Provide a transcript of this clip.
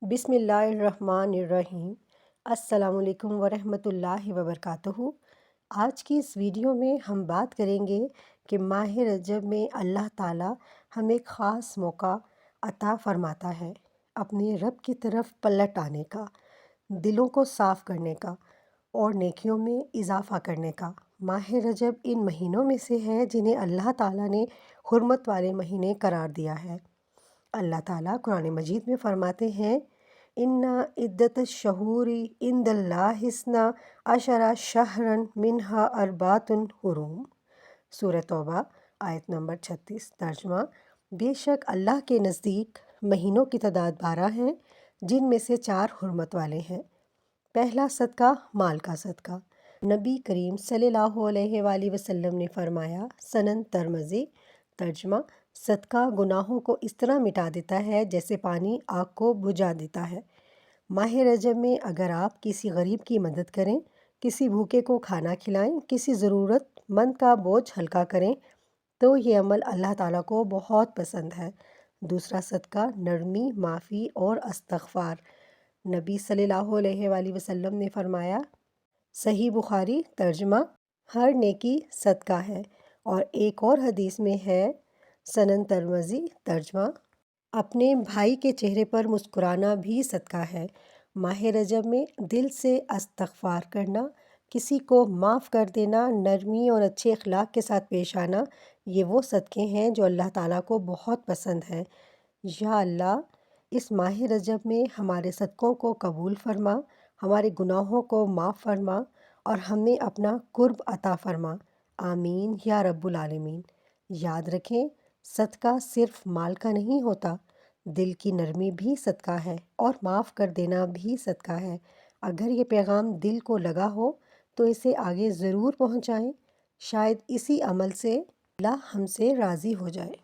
بسم اللہ الرحمن الرحیم۔ السلام علیکم ورحمۃ اللہ وبرکاتہ۔ آج کی اس ویڈیو میں ہم بات کریں گے کہ ماہ رجب میں اللہ تعالیٰ ہمیں خاص موقع عطا فرماتا ہے اپنے رب کی طرف پلٹ آنے کا، دلوں کو صاف کرنے کا اور نیکیوں میں اضافہ کرنے کا۔ ماہ رجب ان مہینوں میں سے ہے جنہیں اللہ تعالیٰ نے حرمت والے مہینے قرار دیا ہے۔ اللہ تعالیٰ قرآن مجید میں فرماتے ہیں اِنَّ عِدَّتَ الشُّہُورِ عِندَ اللہِ اثْنَا عَشَرَ شَہْرًا مِنْہَا أَرْبَعَةٌ حُرُمٌ۔ سورہ توبہ آیت نمبر 36۔ ترجمہ: بے شک اللہ کے نزدیک مہینوں کی تعداد 12 ہیں جن میں سے 4 حرمت والے ہیں۔ پہلا صدقہ مال کا صدقہ۔ نبی کریم صلی اللہ علیہ وآلہ وسلم نے فرمایا، سنن ترمذی۔ ترجمہ: صدقہ گناہوں کو اس طرح مٹا دیتا ہے جیسے پانی آگ کو بجھا دیتا ہے۔ ماہ رجب میں اگر آپ کسی غریب کی مدد کریں، کسی بھوکے کو کھانا کھلائیں، کسی ضرورت مند کا بوجھ ہلکا کریں تو یہ عمل اللہ تعالیٰ کو بہت پسند ہے۔ دوسرا صدقہ نرمی، معافی اور استغفار۔ نبی صلی اللہ علیہ وآلہ وسلم نے فرمایا، صحیح بخاری۔ ترجمہ: ہر نیکی صدقہ ہے۔ اور ایک اور حدیث میں ہے، سنن ترمذی۔ ترجمہ: اپنے بھائی کے چہرے پر مسکرانا بھی صدقہ ہے۔ ماہ رجب میں دل سے استغفار کرنا، کسی کو معاف کر دینا، نرمی اور اچھے اخلاق کے ساتھ پیش آنا، یہ وہ صدقے ہیں جو اللہ تعالیٰ کو بہت پسند ہیں۔ یا اللہ، اس ماہ رجب میں ہمارے صدقوں کو قبول فرما، ہمارے گناہوں کو معاف فرما اور ہمیں اپنا قرب عطا فرما۔ آمین یا رب العالمین۔ یاد رکھیں، صدقہ صرف مال کا نہیں ہوتا، دل کی نرمی بھی صدقہ ہے اور معاف کر دینا بھی صدقہ ہے۔ اگر یہ پیغام دل کو لگا ہو تو اسے آگے ضرور پہنچائیں، شاید اسی عمل سے اللہ ہم سے راضی ہو جائے۔